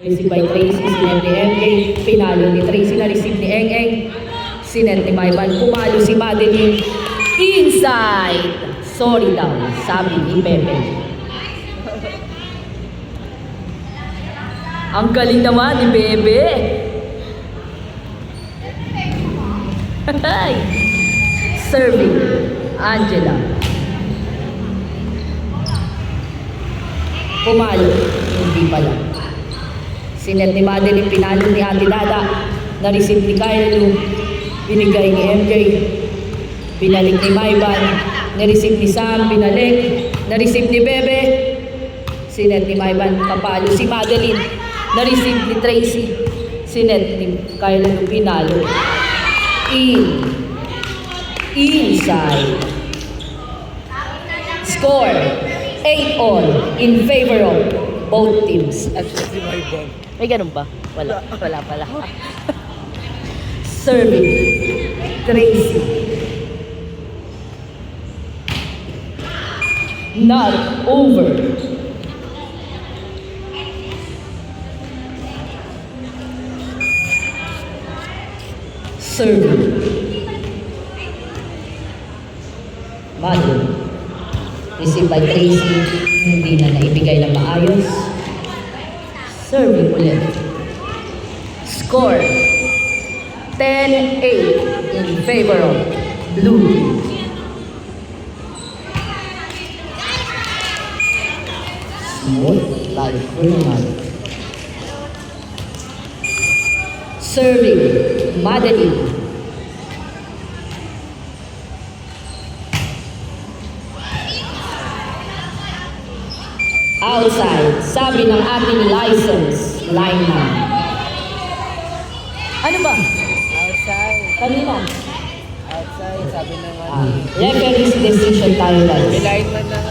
Receive by Tracy, sinet ni MJ, pinalo ni Tracy na receive ni Eng. Sinet ni Mayban, pumalo si Madeline. Inside! Sorry daw, sabi ni Pepe. Ang galing naman ni Bebe. Serving, Angela. Pumalo, hindi pala. Sinet ni Madeline, pinalo ni Ate Dada. Na-receive ni Kylo. Binigay ni MJ. Pinalik ni Mayban. Na-receive ni Sam, pinalik. Na-receive ni Bebe. Sinet ni Mayban, kapalo si Madeline. Na-receive ni Tracy. Sinet ni Kylo, pinalo. Inside. Score 8-all in favor of both teams. May ganun ba? Wala pala. Serving, Tracy. Not over. Serving. Madeline. Receive by Tracy. Hindi na naibigay na maayos. Serving ulit. Score 10-8 in favor of blue team. Smooth, balik ko naman. Serving, Madeline. Outside, sabi ng ating license lineman. Ano ba? Outside. Kanina. Outside, sabi ng Referee's decision tayo guys. Lineman na nga.